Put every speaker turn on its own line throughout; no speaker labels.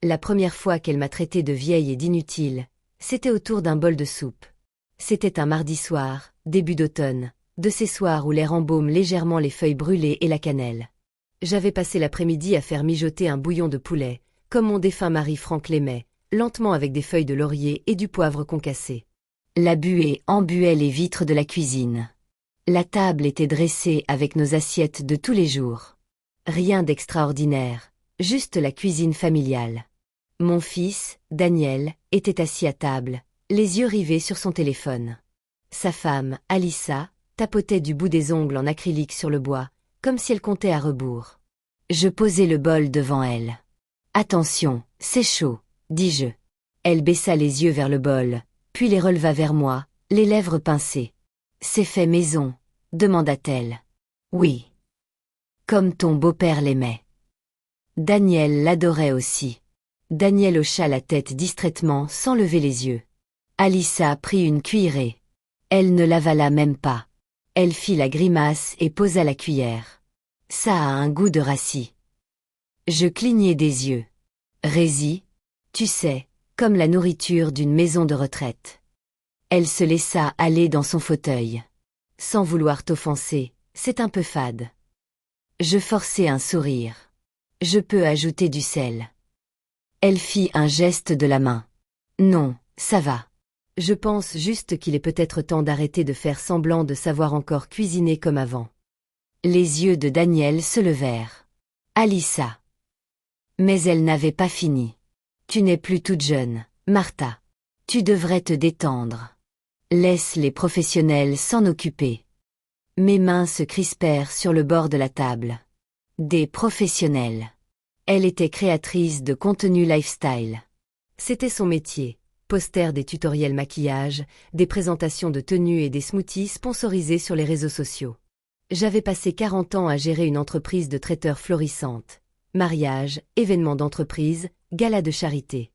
La première fois qu'elle m'a traité de vieille et d'inutile, c'était autour d'un bol de soupe. C'était un mardi soir, début d'automne, de ces soirs où l'air embaume légèrement les feuilles brûlées et la cannelle. J'avais passé l'après-midi à faire mijoter un bouillon de poulet, comme mon défunt mari Franck l'aimait, lentement avec des feuilles de laurier et du poivre concassé. La buée embuait les vitres de la cuisine. La table était dressée avec nos assiettes de tous les jours. Rien d'extraordinaire, juste la cuisine familiale. Mon fils, Daniel, était assis à table, les yeux rivés sur son téléphone. Sa femme, Alissa, tapotait du bout des ongles en acrylique sur le bois, comme si elle comptait à rebours. Je posai le bol devant elle. « Attention, c'est chaud, dis-je. » Elle baissa les yeux vers le bol, puis les releva vers moi, les lèvres pincées. « C'est fait maison ?» demanda-t-elle. « Oui. Comme ton beau-père l'aimait. » Daniel l'adorait aussi. Daniel hocha la tête distraitement sans lever les yeux. Alissa prit une cuillerée. Elle ne l'avala même pas. Elle fit la grimace et posa la cuillère. Ça a un goût de rassis. Je clignai des yeux. Rési, tu sais, comme la nourriture d'une maison de retraite. Elle se laissa aller dans son fauteuil. Sans vouloir t'offenser, c'est un peu fade. Je forçai un sourire. Je peux ajouter du sel. Elle fit un geste de la main. Non, ça va. Je pense juste qu'il est peut-être temps d'arrêter de faire semblant de savoir encore cuisiner comme avant. Les yeux de Daniel se levèrent. Alissa. Mais elle n'avait pas fini. Tu n'es plus toute jeune, Martha. Tu devrais te détendre. Laisse les professionnels s'en occuper. Mes mains se crispèrent sur le bord de la table. Des professionnels. Elle était créatrice de contenu lifestyle. C'était son métier. Posters des tutoriels maquillage, des présentations de tenues et des smoothies sponsorisés sur les réseaux sociaux. J'avais passé 40 ans à gérer une entreprise de traiteurs florissante. Mariage, événements d'entreprise, galas de charité.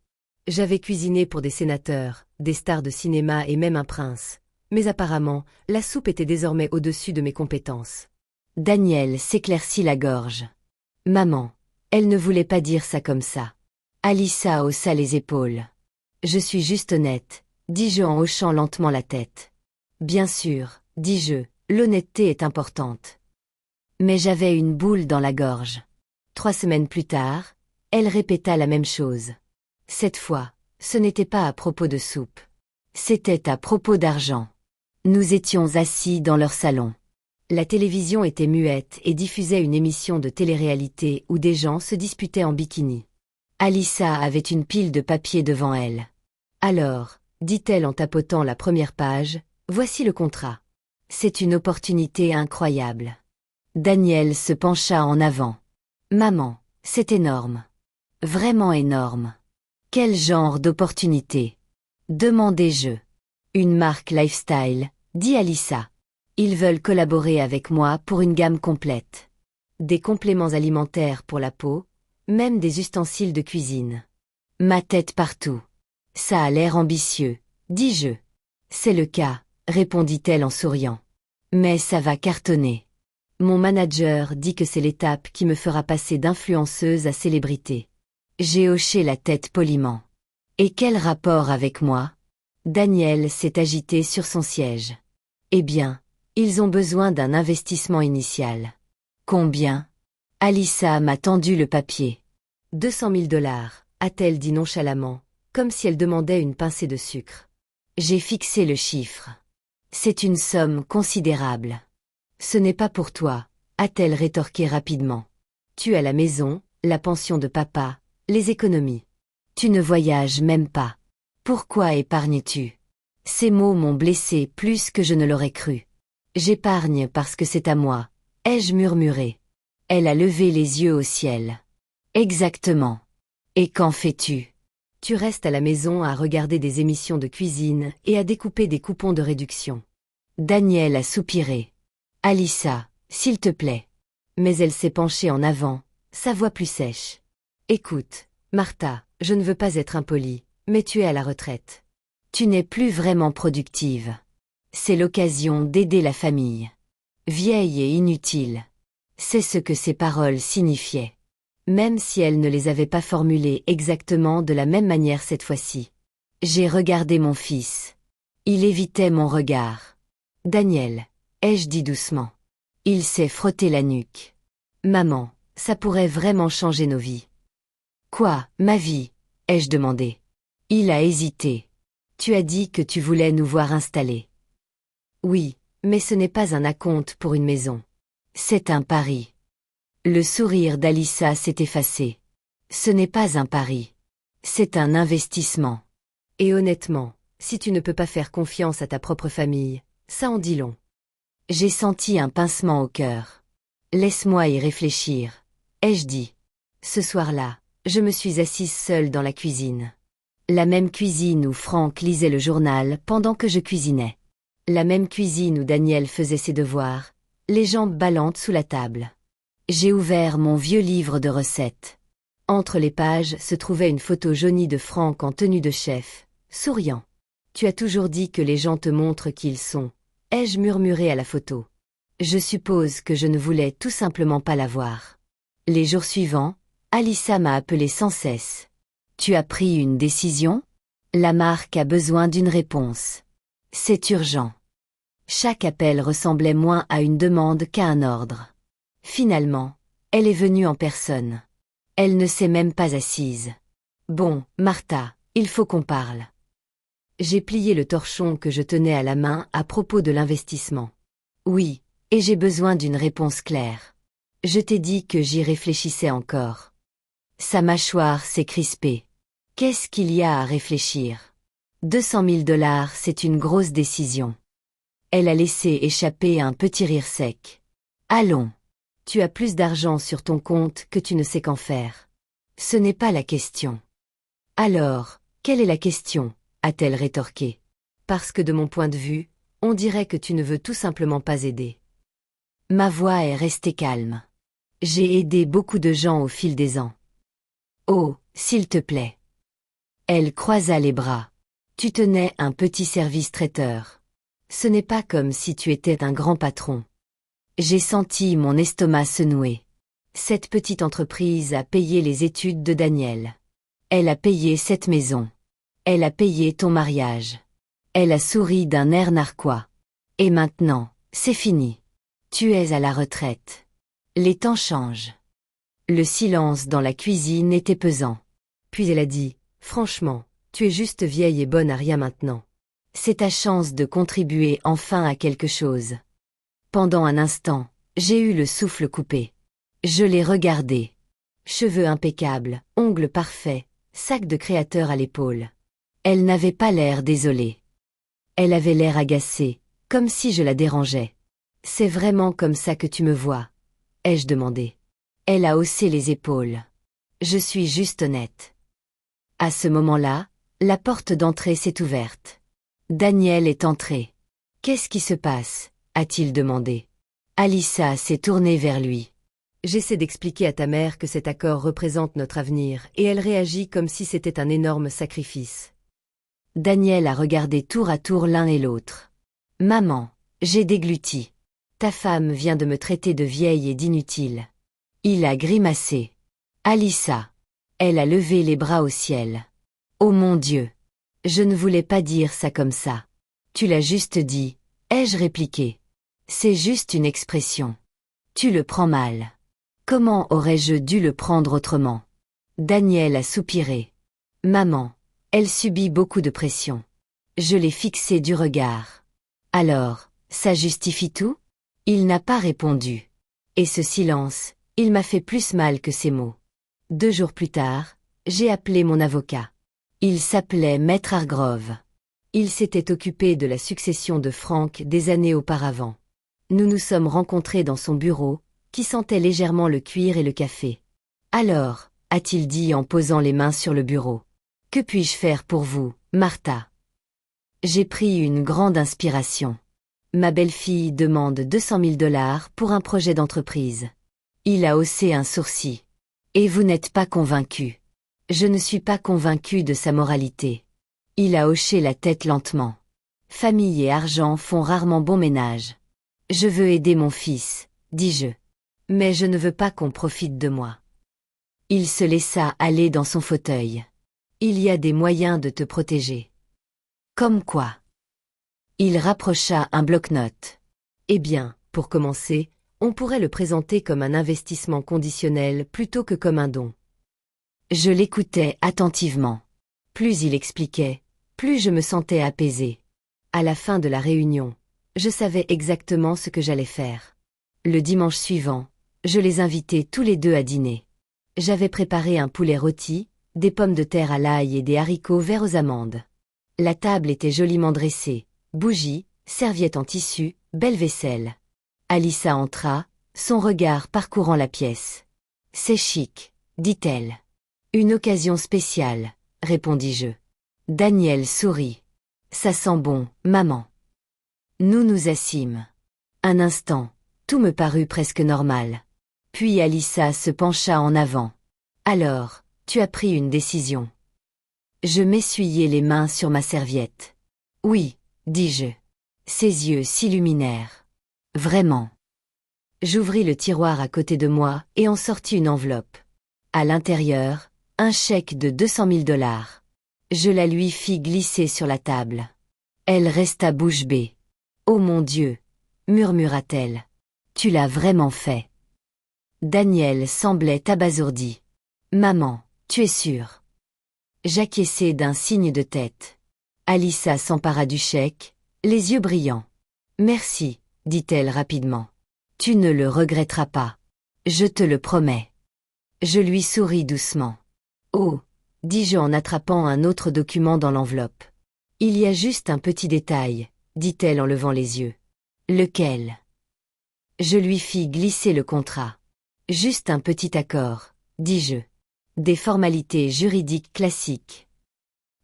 J'avais cuisiné pour des sénateurs, des stars de cinéma et même un prince. Mais apparemment, la soupe était désormais au-dessus de mes compétences. Daniel s'éclaircit la gorge. Maman. Elle ne voulait pas dire ça comme ça. Alissa haussa les épaules. Je suis juste honnête, dis-je en hochant lentement la tête. Bien sûr, dis-je, l'honnêteté est importante. Mais j'avais une boule dans la gorge. 3 semaines plus tard, elle répéta la même chose. Cette fois, ce n'était pas à propos de soupe. C'était à propos d'argent. Nous étions assis dans leur salon. La télévision était muette et diffusait une émission de télé-réalité où des gens se disputaient en bikini. Alissa avait une pile de papier devant elle. Alors, dit-elle en tapotant la première page, voici le contrat. C'est une opportunité incroyable. Daniel se pencha en avant. Maman, c'est énorme. Vraiment énorme. Quel genre d'opportunité? Demandai-je. Une marque lifestyle, dit Alissa. Ils veulent collaborer avec moi pour une gamme complète. Des compléments alimentaires pour la peau, même des ustensiles de cuisine. Ma tête partout. Ça a l'air ambitieux, dis-je. C'est le cas, répondit-elle en souriant. Mais ça va cartonner. Mon manager dit que c'est l'étape qui me fera passer d'influenceuse à célébrité. J'ai hoché la tête poliment. Et quel rapport avec moi? Daniel s'est agité sur son siège. Eh bien, ils ont besoin d'un investissement initial. Combien? Alissa m'a tendu le papier. 200 000 $, a-t-elle dit nonchalamment, comme si elle demandait une pincée de sucre. J'ai fixé le chiffre. C'est une somme considérable. Ce n'est pas pour toi, a-t-elle rétorqué rapidement. Tu as la maison, la pension de papa, les économies. Tu ne voyages même pas. Pourquoi épargnes-tu? Ces mots m'ont blessé plus que je ne l'aurais cru. J'épargne parce que c'est à moi, ai-je murmuré. Elle a levé les yeux au ciel. Exactement. Et qu'en fais-tu? Tu restes à la maison à regarder des émissions de cuisine et à découper des coupons de réduction. Daniel a soupiré. Alissa, s'il te plaît. Mais elle s'est penchée en avant, sa voix plus sèche. Écoute, Martha, je ne veux pas être impolie, mais tu es à la retraite. Tu n'es plus vraiment productive. C'est l'occasion d'aider la famille. Vieille et inutile. C'est ce que ces paroles signifiaient. même si elle ne les avait pas formulées exactement de la même manière cette fois-ci. J'ai regardé mon fils. Il évitait mon regard. Daniel, ai-je dit doucement. Il s'est frotté la nuque. Maman, ça pourrait vraiment changer nos vies. Quoi, ma vie? Ai-je demandé. Il a hésité. Tu as dit que tu voulais nous voir installés. Oui, mais ce n'est pas un acompte pour une maison. C'est un pari. Le sourire d'Alissa s'est effacé. Ce n'est pas un pari. C'est un investissement. Et honnêtement, si tu ne peux pas faire confiance à ta propre famille, ça en dit long. J'ai senti un pincement au cœur. Laisse-moi y réfléchir, ai-je dit. Ce soir-là, je me suis assise seule dans la cuisine. La même cuisine où Franck lisait le journal pendant que je cuisinais. La même cuisine où Daniel faisait ses devoirs, les jambes ballantes sous la table. J'ai ouvert mon vieux livre de recettes. Entre les pages se trouvait une photo jaunie de Franck en tenue de chef, souriant. Tu as toujours dit que les gens te montrent qui ils sont, ai-je murmuré à la photo. Je suppose que je ne voulais tout simplement pas la voir. Les jours suivants, Alissa m'a appelé sans cesse. Tu as pris une décision? La marque a besoin d'une réponse. C'est urgent. Chaque appel ressemblait moins à une demande qu'à un ordre. Finalement, elle est venue en personne. Elle ne s'est même pas assise. Bon, Martha, il faut qu'on parle. J'ai plié le torchon que je tenais à la main à propos de l'investissement. Oui, et j'ai besoin d'une réponse claire. Je t'ai dit que j'y réfléchissais encore. Sa mâchoire s'est crispée. Qu'est-ce qu'il y a à réfléchir? 200 000 $, c'est une grosse décision. Elle a laissé échapper un petit rire sec. Allons. Tu as plus d'argent sur ton compte que tu ne sais qu'en faire. Ce n'est pas la question. Alors, quelle est la question? A-t-elle rétorqué. Parce que de mon point de vue, on dirait que tu ne veux tout simplement pas aider. Ma voix est restée calme. J'ai aidé beaucoup de gens au fil des ans. Oh, s'il te plaît. Elle croisa les bras. Tu tenais un petit service traiteur. Ce n'est pas comme si tu étais un grand patron. J'ai senti mon estomac se nouer. Cette petite entreprise a payé les études de Daniel. Elle a payé cette maison. Elle a payé ton mariage. Elle a souri d'un air narquois. Et maintenant, c'est fini. Tu es à la retraite. Les temps changent. Le silence dans la cuisine était pesant. Puis elle a dit, franchement, tu es juste vieille et bonne à rien maintenant. C'est ta chance de contribuer enfin à quelque chose. Pendant un instant, j'ai eu le souffle coupé. Je l'ai regardée. Cheveux impeccables, ongles parfaits, sac de créateur à l'épaule. Elle n'avait pas l'air désolée. Elle avait l'air agacée, comme si je la dérangeais. C'est vraiment comme ça que tu me vois? Ai-je demandé. Elle a haussé les épaules. Je suis juste honnête. À ce moment-là, la porte d'entrée s'est ouverte. Daniel est entré. Qu'est-ce qui se passe? A-t-il demandé. Alissa s'est tournée vers lui. J'essaie d'expliquer à ta mère que cet accord représente notre avenir et elle réagit comme si c'était un énorme sacrifice. Daniel a regardé tour à tour l'un et l'autre. Maman, j'ai dégluti. Ta femme vient de me traiter de vieille et d'inutile. Il a grimacé. Alissa. Elle a levé les bras au ciel. Oh mon Dieu. Je ne voulais pas dire ça comme ça. Tu l'as juste dit, ai-je répliqué. C'est juste une expression. Tu le prends mal. Comment aurais-je dû le prendre autrement? Daniel a soupiré. Maman. Elle subit beaucoup de pression. Je l'ai fixé du regard. Alors, ça justifie tout? Il n'a pas répondu. Et ce silence, il m'a fait plus mal que ces mots. 2 jours plus tard, j'ai appelé mon avocat. Il s'appelait Maître Hargrove. Il s'était occupé de la succession de Franck des années auparavant. Nous nous sommes rencontrés dans son bureau, qui sentait légèrement le cuir et le café. Alors, a-t-il dit en posant les mains sur le bureau. Que puis-je faire pour vous, Martha? J'ai pris une grande inspiration. Ma belle-fille demande 200 000 $ pour un projet d'entreprise. Il a haussé un sourcil. Et vous n'êtes pas convaincu. Je ne suis pas convaincu de sa moralité. Il a hoché la tête lentement. Famille et argent font rarement bon ménage. Je veux aider mon fils, dis-je. Mais je ne veux pas qu'on profite de moi. Il se laissa aller dans son fauteuil. Il y a des moyens de te protéger. Comme quoi? Il rapprocha un bloc-notes. Eh bien, pour commencer, on pourrait le présenter comme un investissement conditionnel plutôt que comme un don. Je l'écoutais attentivement. Plus il expliquait, plus je me sentais apaisée. À la fin de la réunion, je savais exactement ce que j'allais faire. Le dimanche suivant, je les invitais tous les deux à dîner. J'avais préparé un poulet rôti, des pommes de terre à l'ail et des haricots verts aux amandes. La table était joliment dressée, bougies, serviettes en tissu, belle vaisselle. Alissa entra, son regard parcourant la pièce. « C'est chic, dit-elle. »« Une occasion spéciale, répondis-je. Daniel sourit. « Ça sent bon, maman. » Nous nous assîmes. Un instant, tout me parut presque normal. Puis Alissa se pencha en avant. « Alors, tu as pris une décision. » Je m'essuyai les mains sur ma serviette. « Oui, dis-je. » Ses yeux s'illuminèrent. « Vraiment. » J'ouvris le tiroir à côté de moi et en sortis une enveloppe. À l'intérieur, un chèque de 200 000 $. Je la lui fis glisser sur la table. Elle resta bouche bée. « Oh mon Dieu !» murmura-t-elle. « Tu l'as vraiment fait. » Daniel semblait abasourdi. « Maman, tu es sûre ?» J'acquiesçai d'un signe de tête. Alissa s'empara du chèque, les yeux brillants. « Merci, » dit-elle rapidement. « Tu ne le regretteras pas. Je te le promets. » Je lui souris doucement. « Oh !» dis-je en attrapant un autre document dans l'enveloppe. « Il y a juste un petit détail, » dit-elle en levant les yeux. « Lequel ?» Je lui fis glisser le contrat. « Juste un petit accord, » dis-je. « Des formalités juridiques classiques. »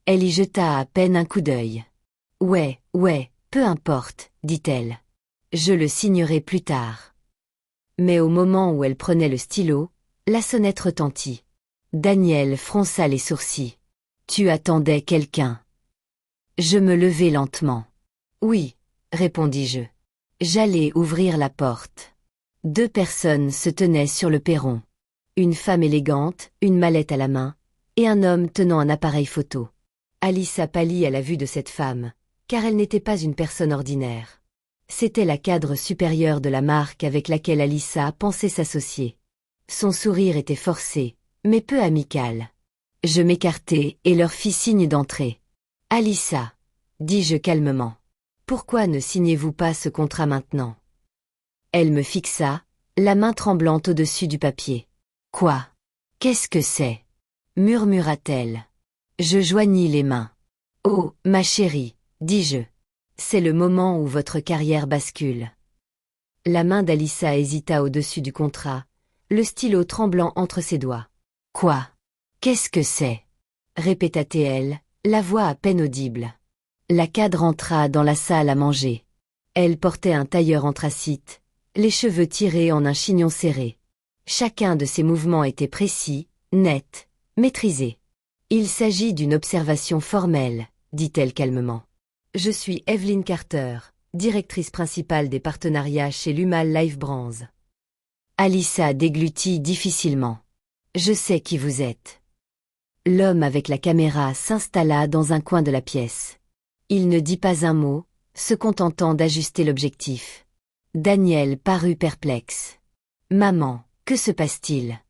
Elle y jeta à peine un coup d'œil. « Ouais, peu importe, » dit-elle. « Je le signerai plus tard. » Mais au moment où elle prenait le stylo, la sonnette retentit. Daniel fronça les sourcils. « Tu attendais quelqu'un. » Je me levai lentement. « Oui, » répondis-je. J'allais ouvrir la porte. 2 personnes se tenaient sur le perron. Une femme élégante, une mallette à la main, et un homme tenant un appareil photo. Alissa pâlit à la vue de cette femme, car elle n'était pas une personne ordinaire. C'était la cadre supérieure de la marque avec laquelle Alissa pensait s'associer. Son sourire était forcé, mais peu amical. Je m'écartai et leur fis signe d'entrer. « Alissa, » dis-je calmement, « pourquoi ne signez-vous pas ce contrat maintenant ?» Elle me fixa, la main tremblante au-dessus du papier. « Quoi? Qu'est-ce que c'est ?» murmura-t-elle. Je joignis les mains. « Oh, ma chérie, » dis-je. « C'est le moment où votre carrière bascule. » La main d'Alissa hésita au-dessus du contrat, le stylo tremblant entre ses doigts. « Quoi? Qu'est-ce que c'est ?» répéta-t-elle, la voix à peine audible. La cadre entra dans la salle à manger. Elle portait un tailleur anthracite, les cheveux tirés en un chignon serré. Chacun de ses mouvements était précis, net, maîtrisé. « Il s'agit d'une observation formelle, » dit-elle calmement. « Je suis Evelyn Carter, directrice principale des partenariats chez Lumal Life Brands. » Alissa déglutit difficilement. « Je sais qui vous êtes. » L'homme avec la caméra s'installa dans un coin de la pièce. Il ne dit pas un mot, se contentant d'ajuster l'objectif. Daniel parut perplexe. « Maman, que se passe-t-il »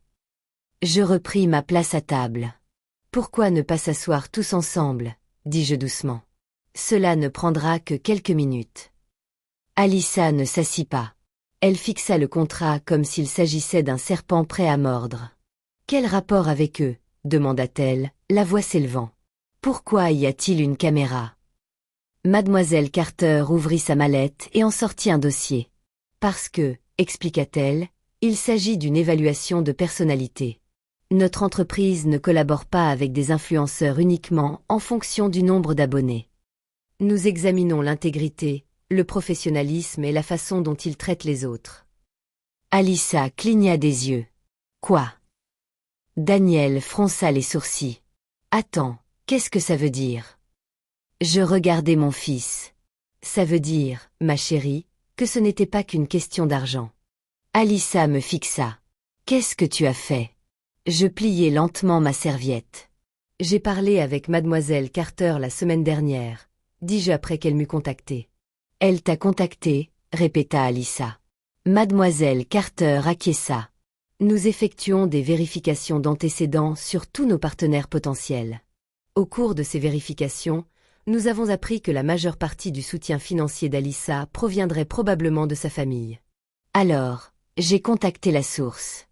Je repris ma place à table. « Pourquoi ne pas s'asseoir tous ensemble » dis-je doucement. « Cela ne prendra que quelques minutes. » Alissa ne s'assit pas. Elle fixa le contrat comme s'il s'agissait d'un serpent prêt à mordre. « Quel rapport avec eux » demanda-t-elle, la voix s'élevant. « Pourquoi y a-t-il une caméra » Mademoiselle Carter ouvrit sa mallette et en sortit un dossier. « Parce que, » expliqua-t-elle, « il s'agit d'une évaluation de personnalité. Notre entreprise ne collabore pas avec des influenceurs uniquement en fonction du nombre d'abonnés. Nous examinons l'intégrité, le professionnalisme et la façon dont ils traitent les autres. » Alissa cligna des yeux. « Quoi ?» Daniel fronça les sourcils. « Attends, qu'est-ce que ça veut dire ?» Je regardai mon fils. « Ça veut dire, ma chérie, que ce n'était pas qu'une question d'argent. » Alissa me fixa. « Qu'est-ce que tu as fait ?» Je pliai lentement ma serviette. J'ai parlé avec mademoiselle Carter la semaine dernière, dis-je après qu'elle m'eut contacté. Elle t'a contacté, répéta Alyssa. Mademoiselle Carter acquiesça. Nous effectuons des vérifications d'antécédents sur tous nos partenaires potentiels. Au cours de ces vérifications, nous avons appris que la majeure partie du soutien financier d'Alyssa proviendrait probablement de sa famille. Alors, j'ai contacté la source.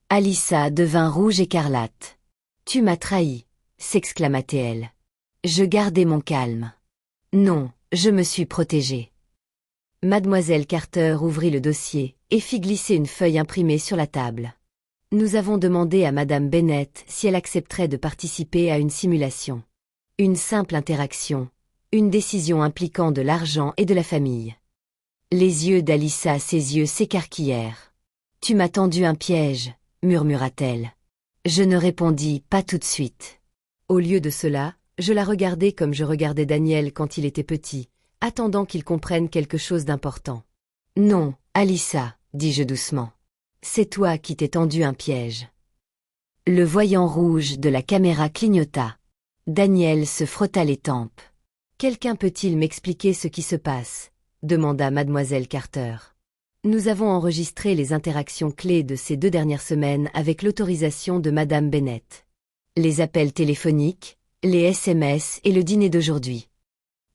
Alyssa devint rouge écarlate. « Tu m'as trahi », s'exclama-t-elle. Je gardai mon calme. Non, je me suis protégée. Mademoiselle Carter ouvrit le dossier et fit glisser une feuille imprimée sur la table. Nous avons demandé à Madame Bennett si elle accepterait de participer à une simulation. Une simple interaction, une décision impliquant de l'argent et de la famille. Les yeux d'Alyssa, ses yeux s'écarquillèrent. « Tu m'as tendu un piège », murmura-t-elle. Je ne répondis pas tout de suite. Au lieu de cela, je la regardai comme je regardais Daniel quand il était petit, attendant qu'il comprenne quelque chose d'important. « Non, Alyssa, dis-je doucement. C'est toi qui t'es tendu un piège. » Le voyant rouge de la caméra clignota. Daniel se frotta les tempes. « Quelqu'un peut-il m'expliquer ce qui se passe ?» demanda mademoiselle Carter. Nous avons enregistré les interactions clés de ces 2 dernières semaines avec l'autorisation de Madame Bennett. Les appels téléphoniques, les SMS et le dîner d'aujourd'hui.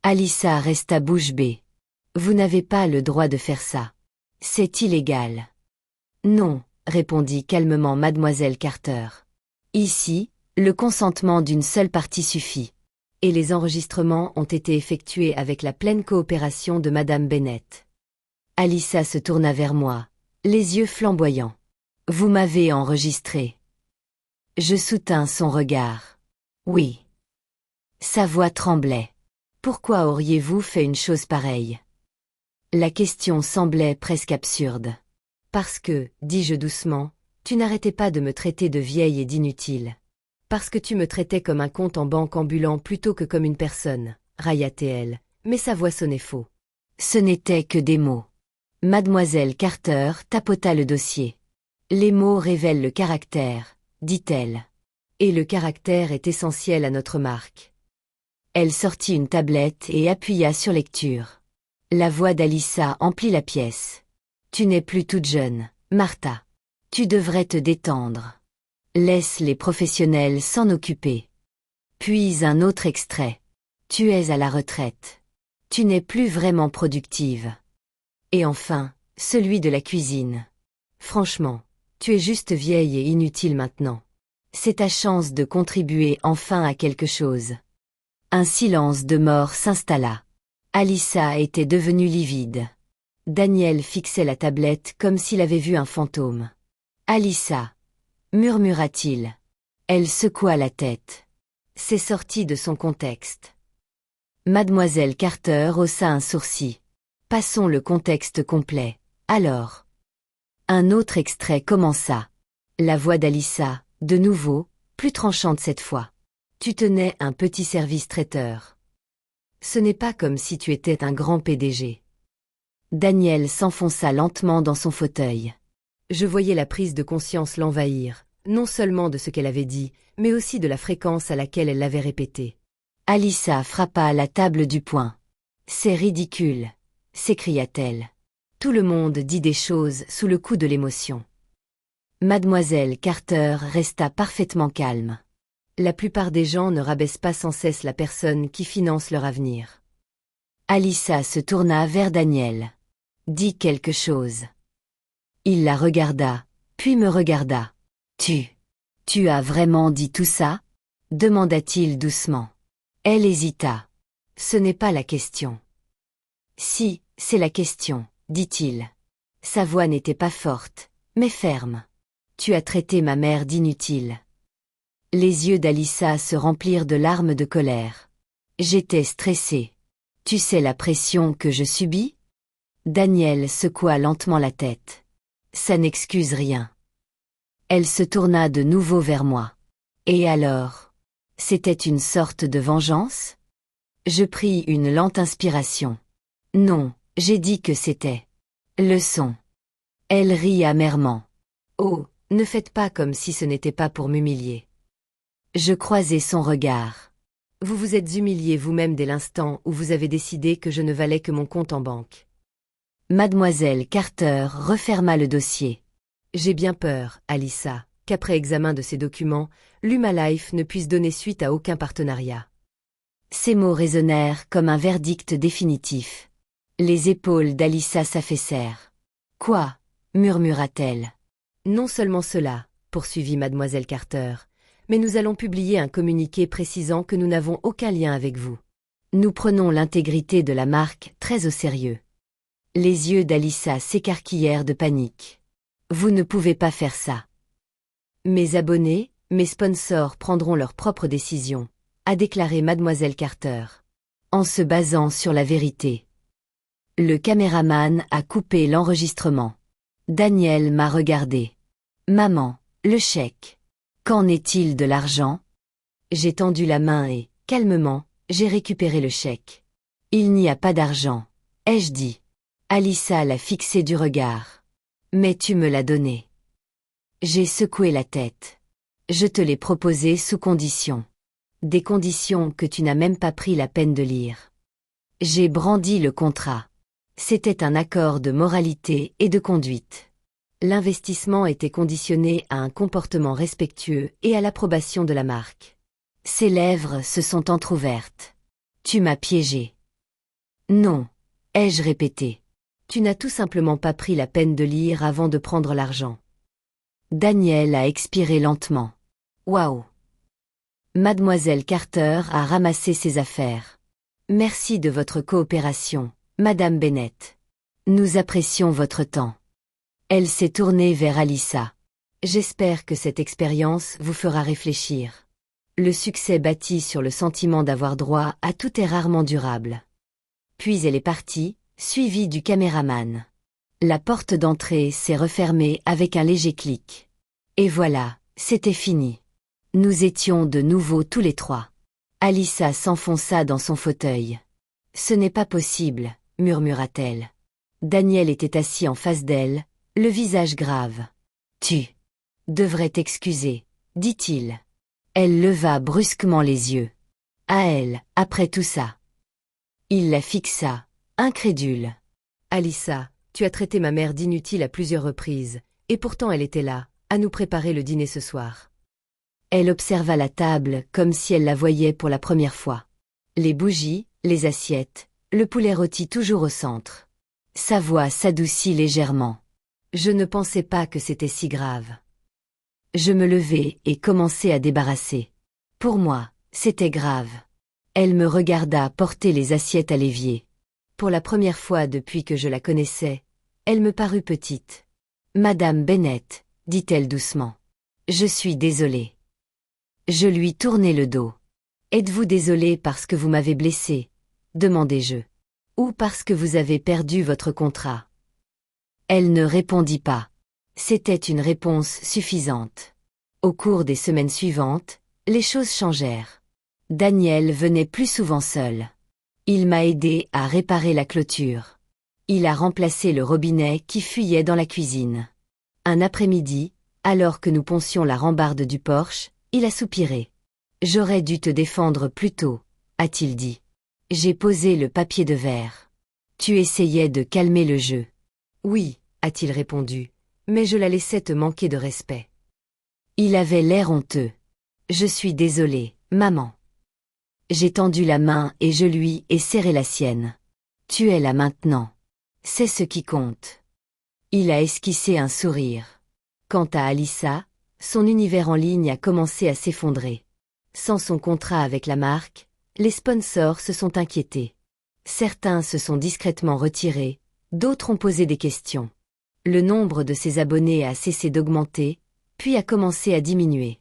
Alyssa resta bouche bée. « Vous n'avez pas le droit de faire ça. C'est illégal. » « Non, » répondit calmement mademoiselle Carter. « Ici, le consentement d'une seule partie suffit. » Et les enregistrements ont été effectués avec la pleine coopération de Madame Bennett. Alyssa se tourna vers moi, les yeux flamboyants. « Vous m'avez enregistré. » Je soutins son regard. « Oui. » Sa voix tremblait. « Pourquoi auriez-vous fait une chose pareille ?» La question semblait presque absurde. « Parce que, dis-je doucement, tu n'arrêtais pas de me traiter de vieille et d'inutile. Parce que tu me traitais comme un compte en banque ambulant plutôt que comme une personne, railla-t-elle, mais sa voix sonnait faux. Ce n'était que des mots. Mademoiselle Carter tapota le dossier. Les mots révèlent le caractère, dit-elle. Et le caractère est essentiel à notre marque. Elle sortit une tablette et appuya sur lecture. La voix d'Alyssa emplit la pièce. Tu n'es plus toute jeune, Martha. Tu devrais te détendre. Laisse les professionnels s'en occuper. Puis un autre extrait. Tu es à la retraite. Tu n'es plus vraiment productive. Et enfin, celui de la cuisine. Franchement, tu es juste vieille et inutile maintenant. C'est ta chance de contribuer enfin à quelque chose. Un silence de mort s'installa. Alyssa était devenue livide. Daniel fixait la tablette comme s'il avait vu un fantôme. « Alyssa » murmura-t-il. Elle secoua la tête. C'est sorti de son contexte. Mademoiselle Carter haussa un sourcil. Passons le contexte complet. Alors. Un autre extrait commença. La voix d'Alyssa, de nouveau, plus tranchante cette fois. Tu tenais un petit service traiteur. Ce n'est pas comme si tu étais un grand PDG. Daniel s'enfonça lentement dans son fauteuil. Je voyais la prise de conscience l'envahir, non seulement de ce qu'elle avait dit, mais aussi de la fréquence à laquelle elle l'avait répété. Alyssa frappa à la table du poing. « C'est ridicule !» s'écria-t-elle. Tout le monde dit des choses sous le coup de l'émotion. Mademoiselle Carter resta parfaitement calme. La plupart des gens ne rabaissent pas sans cesse la personne qui finance leur avenir. Alyssa se tourna vers Daniel. « Dis quelque chose. » Il la regarda, puis me regarda. « Tu as vraiment dit tout ça ?» demanda-t-il doucement. Elle hésita. « Ce n'est pas la question. »« Si, c'est la question, » dit-il. Sa voix n'était pas forte, mais ferme. « Tu as traité ma mère d'inutile. » Les yeux d'Alyssa se remplirent de larmes de colère. J'étais stressée. Tu sais la pression que je subis ? Daniel secoua lentement la tête. Ça n'excuse rien. Elle se tourna de nouveau vers moi. Et alors ? C'était une sorte de vengeance ? Je pris une lente inspiration. Non, j'ai dit que c'était leçon. Elle rit amèrement. Oh, Ne faites pas comme si ce n'était pas pour m'humilier. Je croisai son regard. Vous vous êtes humilié vous-même dès l'instant où vous avez décidé que je ne valais que mon compte en banque. Mademoiselle Carter referma le dossier. J'ai bien peur, Alyssa, qu'après examen de ces documents, l'Huma Life ne puisse donner suite à aucun partenariat. Ces mots résonnèrent comme un verdict définitif. Les épaules d'Alyssa s'affaissèrent. Quoi? Murmura-t-elle. Non seulement cela, poursuivit mademoiselle Carter, mais nous allons publier un communiqué précisant que nous n'avons aucun lien avec vous. Nous prenons l'intégrité de la marque très au sérieux. Les yeux d'Alyssa s'écarquillèrent de panique. Vous ne pouvez pas faire ça. Mes abonnés, mes sponsors prendront leurs propres décisions, a déclaré mademoiselle Carter. En se basant sur la vérité. Le caméraman a coupé l'enregistrement. Daniel m'a regardé. Maman, le chèque. Qu'en est-il de l'argent? J'ai tendu la main et, calmement, j'ai récupéré le chèque. Il n'y a pas d'argent, ai-je dit. Alyssa l'a fixé du regard. Mais tu me l'as donné. J'ai secoué la tête. Je te l'ai proposé sous conditions. Des conditions que tu n'as même pas pris la peine de lire. J'ai brandi le contrat. C'était un accord de moralité et de conduite. L'investissement était conditionné à un comportement respectueux et à l'approbation de la marque. Ses lèvres se sont entr'ouvertes. Tu m'as piégé. Non, ai-je répété. Tu n'as tout simplement pas pris la peine de lire avant de prendre l'argent. Daniel a expiré lentement. Waouh! Mademoiselle Carter a ramassé ses affaires. Merci de votre coopération, Madame Bennett. Nous apprécions votre temps. Elle s'est tournée vers Alyssa. J'espère que cette expérience vous fera réfléchir. Le succès bâti sur le sentiment d'avoir droit à tout est rarement durable. Puis elle est partie, suivie du caméraman. La porte d'entrée s'est refermée avec un léger clic. Et voilà, c'était fini. Nous étions de nouveau tous les trois. Alyssa s'enfonça dans son fauteuil. Ce n'est pas possible, murmura-t-elle. Daniel était assis en face d'elle, le visage grave. Tu devrais t'excuser, dit-il. Elle leva brusquement les yeux. À elle, après tout ça. Il la fixa, incrédule. Alyssa, tu as traité ma mère d'inutile à plusieurs reprises, et pourtant elle était là, à nous préparer le dîner ce soir. Elle observa la table comme si elle la voyait pour la première fois. Les bougies, les assiettes, le poulet rôti toujours au centre. Sa voix s'adoucit légèrement. Je ne pensais pas que c'était si grave. Je me levai et commençai à débarrasser. Pour moi, c'était grave. Elle me regarda porter les assiettes à l'évier. Pour la première fois depuis que je la connaissais, elle me parut petite. Madame Bennett, dit-elle doucement. Je suis désolée. Je lui tournai le dos. Êtes-vous désolée parce que vous m'avez blessée? Demandai-je. Ou parce que vous avez perdu votre contrat? Elle ne répondit pas. C'était une réponse suffisante. Au cours des semaines suivantes, les choses changèrent. Daniel venait plus souvent seul. Il m'a aidé à réparer la clôture. Il a remplacé le robinet qui fuyait dans la cuisine. Un après-midi, alors que nous poncions la rambarde du porche, il a soupiré. J'aurais dû te défendre plus tôt, a-t-il dit. J'ai posé le papier de verre. Tu essayais de calmer le jeu. Oui, a-t-il répondu, mais je la laissais te manquer de respect. Il avait l'air honteux. Je suis désolé, maman. J'ai tendu la main et je lui ai serré la sienne. Tu es là maintenant. C'est ce qui compte. Il a esquissé un sourire. Quant à Alyssa, son univers en ligne a commencé à s'effondrer. Sans son contrat avec la marque, les sponsors se sont inquiétés. Certains se sont discrètement retirés, d'autres ont posé des questions. Le nombre de ses abonnés a cessé d'augmenter, puis a commencé à diminuer.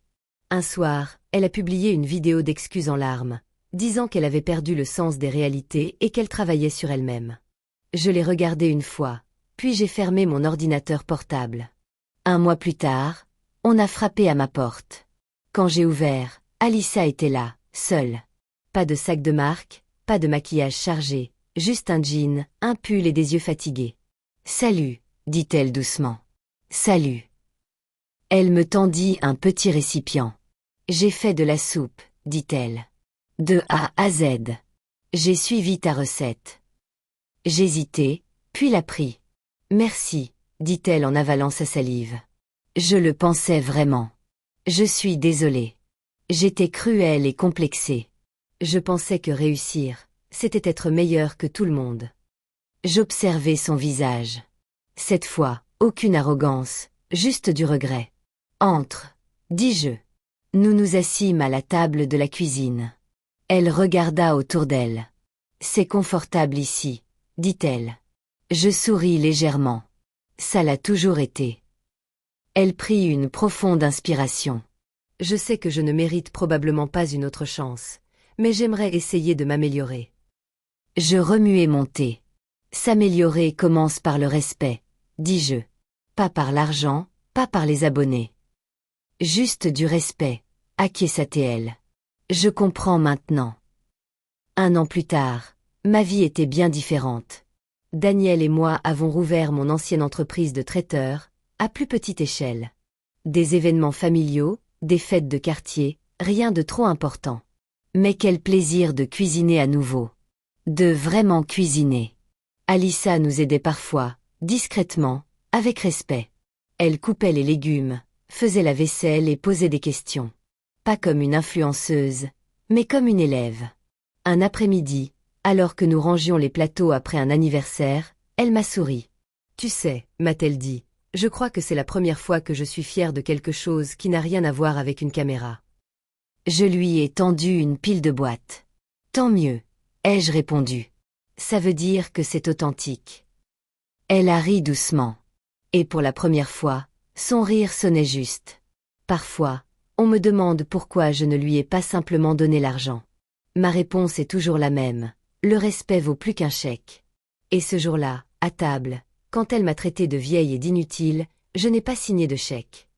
Un soir, elle a publié une vidéo d'excuses en larmes, disant qu'elle avait perdu le sens des réalités et qu'elle travaillait sur elle-même. Je l'ai regardée une fois, puis j'ai fermé mon ordinateur portable. Un mois plus tard, on a frappé à ma porte. Quand j'ai ouvert, Alyssa était là, seule. Pas de sac de marque, pas de maquillage chargé, juste un jean, un pull et des yeux fatigués. « Salut », dit-elle doucement. « Salut. » Elle me tendit un petit récipient. J'ai fait de la soupe, dit-elle. De A à Z. J'ai suivi ta recette. J'hésitai, puis la pris. Merci, dit-elle en avalant sa salive. Je le pensais vraiment. Je suis désolée. J'étais cruelle et complexée. Je pensais que réussir, c'était être meilleure que tout le monde. J'observais son visage. Cette fois, aucune arrogance, juste du regret. Entre, dis-je. Nous nous assîmes à la table de la cuisine. Elle regarda autour d'elle. C'est confortable ici, dit-elle. Je souris légèrement. Ça l'a toujours été. Elle prit une profonde inspiration. Je sais que je ne mérite probablement pas une autre chance, mais j'aimerais essayer de m'améliorer. Je remuai mon thé. S'améliorer commence par le respect, dis-je. Pas par l'argent, pas par les abonnés. Juste du respect, acquiesça-t-elle. Je comprends maintenant. 1 an plus tard, ma vie était bien différente. Daniel et moi avons rouvert mon ancienne entreprise de traiteur, à plus petite échelle. Des événements familiaux, des fêtes de quartier, rien de trop important. Mais quel plaisir de cuisiner à nouveau. De vraiment cuisiner. Alissa nous aidait parfois, discrètement, avec respect. Elle coupait les légumes, faisait la vaisselle et posait des questions. Pas comme une influenceuse, mais comme une élève. Un après-midi, alors que nous rangions les plateaux après un anniversaire, elle m'a souri. « Tu sais, m'a-t-elle dit, je crois que c'est la première fois que je suis fière de quelque chose qui n'a rien à voir avec une caméra. » Je lui ai tendu une pile de boîtes. « Tant mieux, ai-je répondu. Ça veut dire que c'est authentique. » Elle a ri doucement. Et pour la première fois, son rire sonnait juste. Parfois, on me demande pourquoi je ne lui ai pas simplement donné l'argent. Ma réponse est toujours la même. Le respect vaut plus qu'un chèque. Et ce jour-là, à table, quand elle m'a traité de vieille et d'inutile, je n'ai pas signé de chèque.